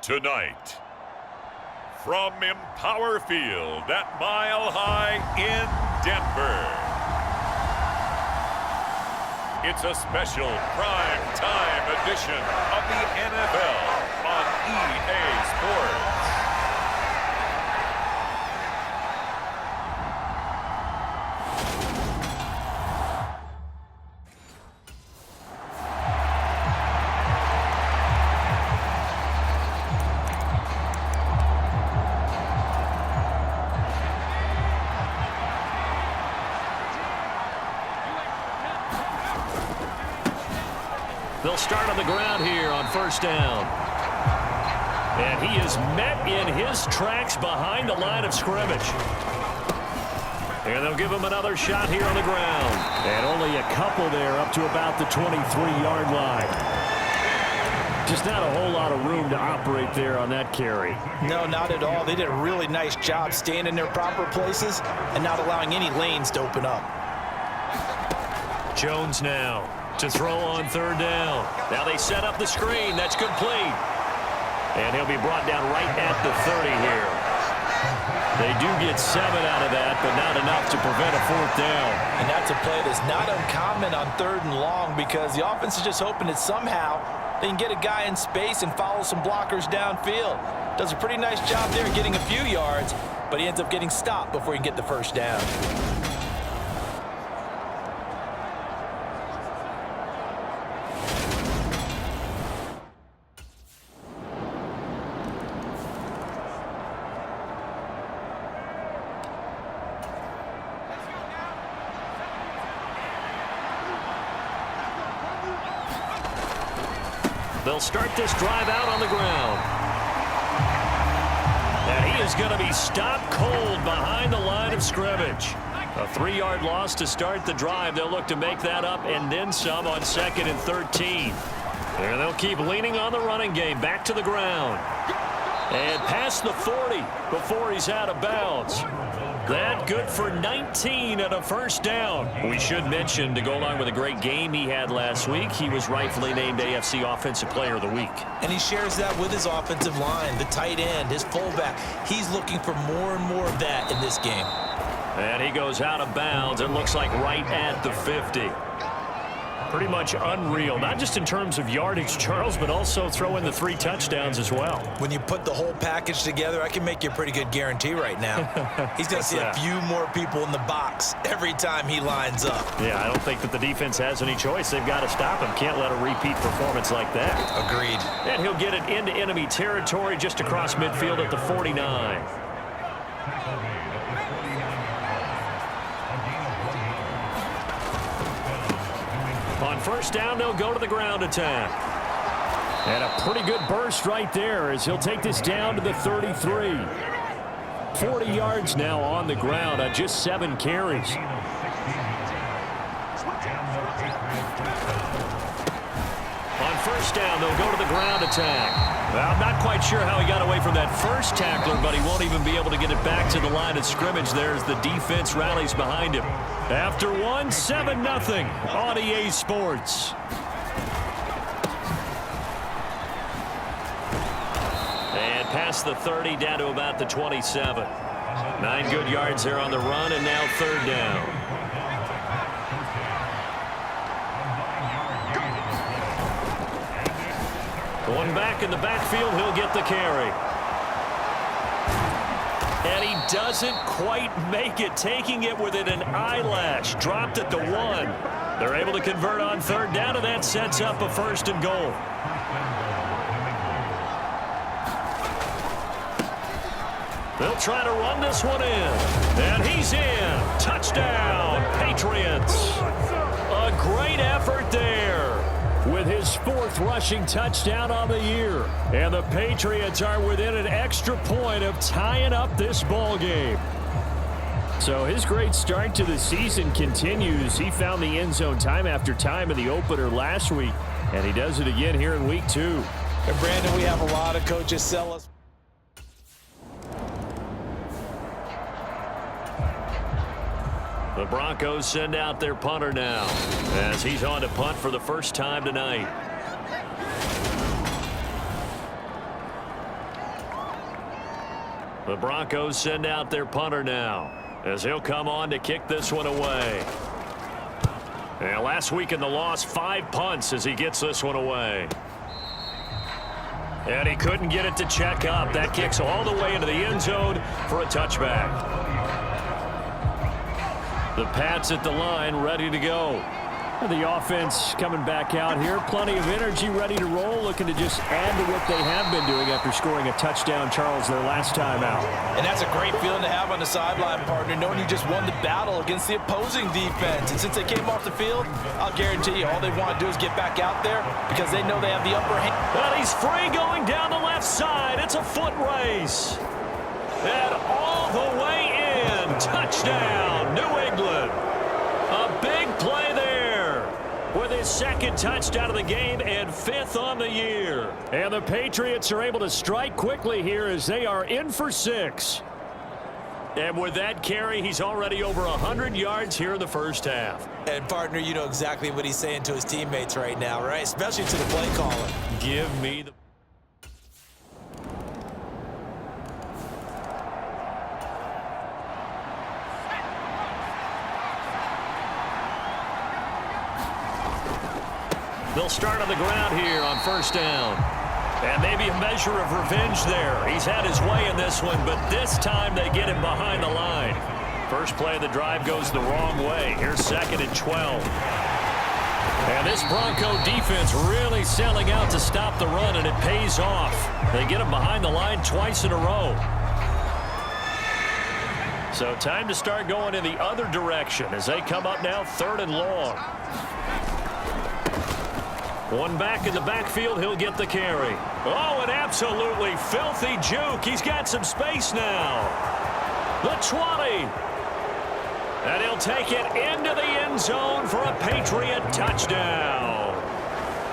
Tonight, from Empower Field at Mile High in Denver, it's a special prime time edition of the NFL on EA Sports. They'll start on the ground here on first down. And he is met in his tracks behind the line of scrimmage. And they'll give him another shot here on the ground. And only a couple there up to about the 23-yard line. Just not a whole lot of room to operate there on that carry. No, not at all. They did a really nice job staying in their proper places and not allowing any lanes to open up. Jones now to throw on third down. Now they set up the screen. That's complete. And he'll be brought down right at the 30 here. They do get 7 out of that, but not enough to prevent a fourth down. And that's a play that's not uncommon on third and long because the offense is just hoping that somehow they can get a guy in space and follow some blockers downfield. Does a pretty nice job there getting a few yards, but he ends up getting stopped before he can get the first down. They'll start this drive out on the ground. And he is going to be stopped cold behind the line of scrimmage. A 3-yard loss to start the drive. They'll look to make that up and then some on 2nd and 13. And they'll keep leaning on the running game. Back to the ground. And past the 40 before he's out of bounds. That good for 19 and a first down. We should mention, to go along with a great game he had last week, he was rightfully named AFC Offensive Player of the Week. And he shares that with his offensive line, the tight end, his fullback. He's looking for more and more of that in this game. And he goes out of bounds. It looks like right at the 50. Pretty much unreal, not just in terms of yardage, Charles, but also throw in the 3 touchdowns as well. When you put the whole package together, I can make you a pretty good guarantee right now. He's going to see a few more people in the box every time he lines up. Yeah, I don't think that the defense has any choice. They've got to stop him. Can't let a repeat performance like that. Agreed. And he'll get it into enemy territory just across midfield at the 49. On first down, they'll go to the ground attack. And a pretty good burst right there as he'll take this down to the 33. 40 yards now on the ground on just 7 carries. On first down, they'll go to the ground attack. Well, I'm not quite sure how he got away from that first tackler, but he won't even be able to get it back to the line of scrimmage there as the defense rallies behind him. After one, 7-0 on EA Sports. And past the 30 down to about the 27. 9 good yards there on the run, and now third down. Going back in the backfield, he'll get the carry. And he doesn't quite make it, taking it within an eyelash. Dropped at the 1. They're able to convert on third down, and that sets up a 1st and goal. They'll try to run this one in. And he's in. Touchdown, Patriots. A great effort there, with his 4th rushing touchdown on the year. And the Patriots are within an extra point of tying up this ball game. So his great start to the season continues. He found the end zone time after time in the opener last week, and he does it again here in week 2. And Brandon, we have a lot of coaches sell us. The Broncos send out their punter now as he's on to punt for the first time tonight. The Broncos send out their punter now, as he'll come on to kick this one away. And last week in the loss, 5 punts as he gets this one away. And he couldn't get it to check up. That kicks all the way into the end zone for a touchback. The Pats at the line, ready to go. The offense coming back out here. Plenty of energy, ready to roll, looking to just add to what they have been doing after scoring a touchdown, Charles, their last time out. And that's a great feeling to have on the sideline, partner, knowing you just won the battle against the opposing defense. And since they came off the field, I'll guarantee you all they want to do is get back out there because they know they have the upper hand. And he's free going down the left side. It's a foot race. And all the way in. Touchdown, New England. A big play there with his second touchdown of the game and 5th on the year. And the Patriots are able to strike quickly here as they are in for 6. And with that carry, he's already over 100 yards here in the first half. And, partner, you know exactly what he's saying to his teammates right now, right? Especially to the play caller. Give me the... They'll start on the ground here on first down. And maybe a measure of revenge there. He's had his way in this one, but this time they get him behind the line. First play of the drive goes the wrong way. Here's 2nd and 12. And this Bronco defense really selling out to stop the run, and it pays off. They get him behind the line twice in a row. So time to start going in the other direction as they come up now 3rd and long. One back in the backfield, he'll get the carry. Oh, an absolutely filthy juke. He's got some space now. The 20. And he'll take it into the end zone for a Patriot touchdown.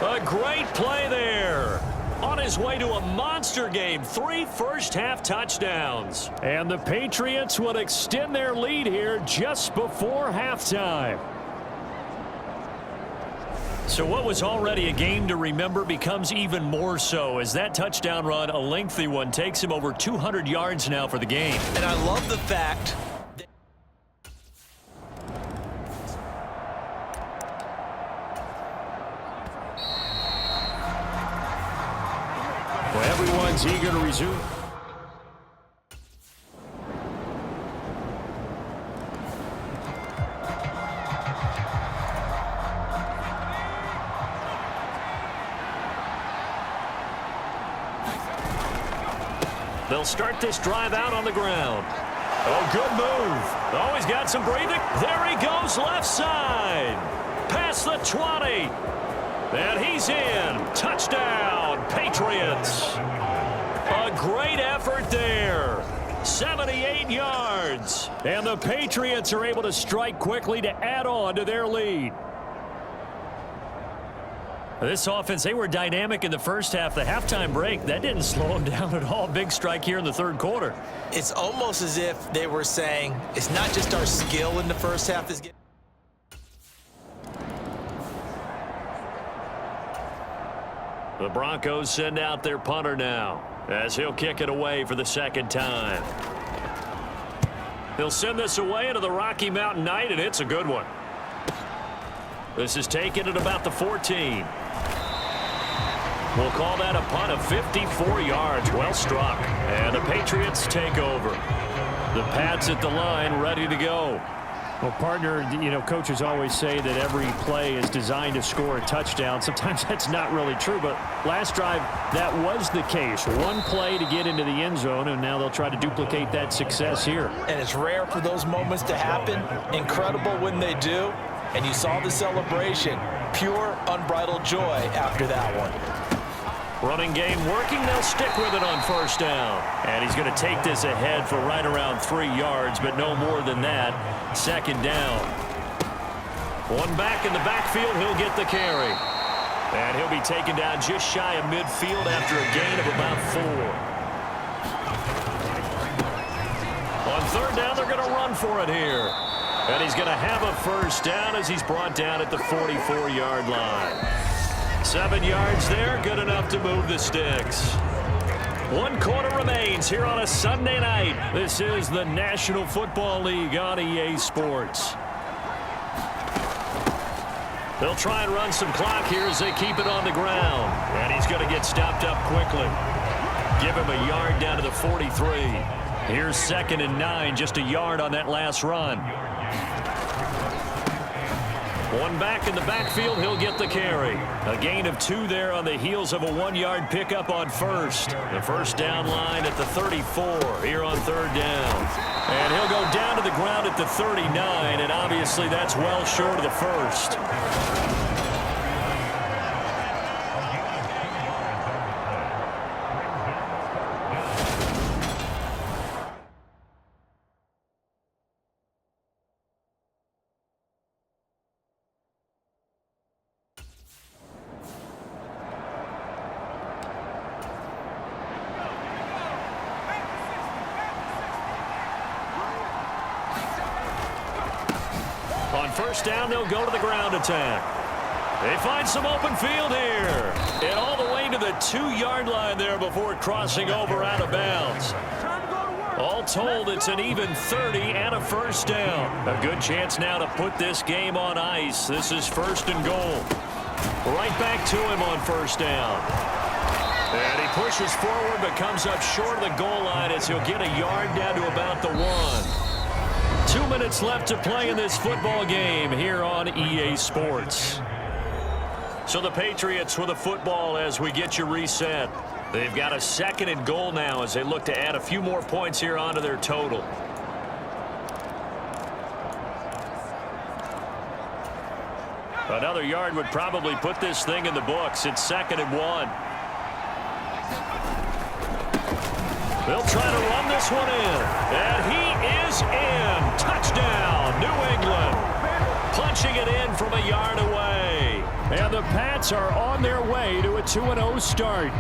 A great play there. On his way to a monster game, 3 first-half touchdowns. And the Patriots will extend their lead here just before halftime. So what was already a game to remember becomes even more so as that touchdown run, a lengthy one, takes him over 200 yards now for the game. And I love the fact that well, everyone's eager to resume. They'll start this drive out on the ground. Oh, good move. Oh, he's got some breathing. There he goes, left side. Past the 20. And he's in. Touchdown, Patriots. A great effort there. 78 yards. And the Patriots are able to strike quickly to add on to their lead. This offense, they were dynamic in the first half. The halftime break, that didn't slow them down at all. Big strike here in the 3rd quarter. it's almost as if they were saying it's not just our skill in the first half that's getting. The Broncos send out their punter now as he'll kick it away for the 2nd time. He'll send this away into the Rocky Mountain night, and it's a good one. This is taken at about the 14. We'll call that a punt of 54 yards. Well struck. And the Patriots take over. The Pats at the line ready to go. Well, partner, you know, coaches always say that every play is designed to score a touchdown. Sometimes that's not really true, but last drive, that was the case. One play to get into the end zone, and now they'll try to duplicate that success here. And it's rare for those moments to happen. Incredible when they do. And you saw the celebration. Pure, unbridled joy after that one. Running game working. They'll stick with it on first down. And he's going to take this ahead for right around 3 yards, but no more than that. 2nd down. One back in the backfield. He'll get the carry. And he'll be taken down just shy of midfield after a gain of about 4. On 3rd down, they're going to run for it here. And he's going to have a first down as he's brought down at the 44-yard line. 7 yards there, good enough to move the sticks. One quarter remains here on a Sunday night. This is the National Football League on EA Sports. They'll try and run some clock here as they keep it on the ground. And he's going to get stopped up quickly. Give him a yard down to the 43. Here's 2nd and 9, just a yard on that last run. One back in the backfield, he'll get the carry. A gain of 2 there on the heels of a 1-yard pickup on first. The first down line at the 34 here on 3rd down. And he'll go down to the ground at the 39, and obviously that's well short of the first. On first down, they'll go to the ground attack. They find some open field here. And all the way to the 2-yard line there before crossing over out of bounds. All told, it's an even 30 and a first down. A good chance now to put this game on ice. This is 1st and goal. Right back to him on first down. And he pushes forward but comes up short of the goal line as he'll get a yard down to about the 1. 2 minutes left to play in this football game here on EA Sports. So the Patriots with the football as we get you reset. They've got a 2nd and goal now as they look to add a few more points here onto their total. Another yard would probably put this thing in the books. It's 2nd and 1. They'll try to run this one in. And he is in. Touchdown, New England. Punching it in from a yard away. And the Pats are on their way to a 2-0 start.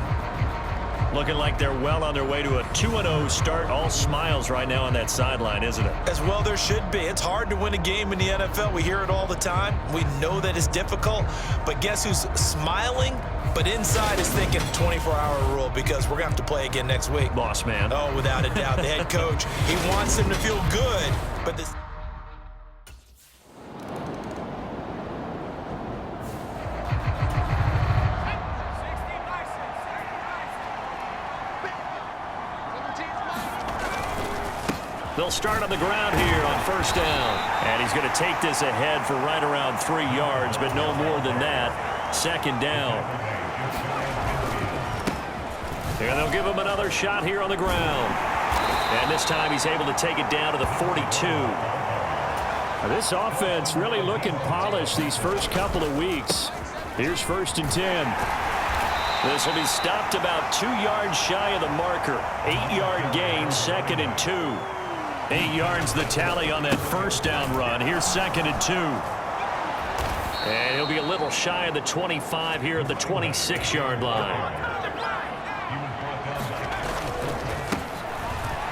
Looking like they're well on their way to a 2-0 start. All smiles right now on that sideline, isn't it? As well there should be. It's hard to win a game in the NFL. We hear it all the time. We know that it's difficult. But guess who's smiling? But inside is thinking 24-hour rule because we're going to have to play again next week. Boss man. Oh, without a doubt. The head coach, he wants them to feel good. But this... They'll start on the ground here on first down. And he's going to take this ahead for right around 3 yards, but no more than that. 2nd down. And they'll give him another shot here on the ground. And this time he's able to take it down to the 42. This offense really looking polished these first couple of weeks. Here's 1st and 10. This will be stopped about 2 yards shy of the marker. 8-yard gain, 2nd and 2. 8 yards the tally on that first down run. Here's 2nd and 2. And he'll be a little shy of the 25 here at the 26-yard line.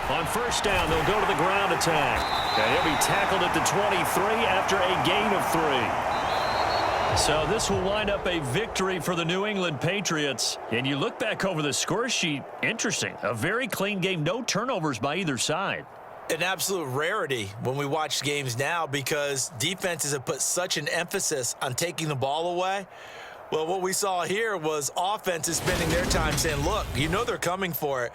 On first down, they'll go to the ground attack. And he'll be tackled at the 23 after a gain of 3. So this will wind up a victory for the New England Patriots. And you look back over the score sheet, interesting. A very clean game, no turnovers by either side. An absolute rarity when we watch games now because defenses have put such an emphasis on taking the ball away. Well, what we saw here was offenses spending their time saying, look, you know they're coming for it.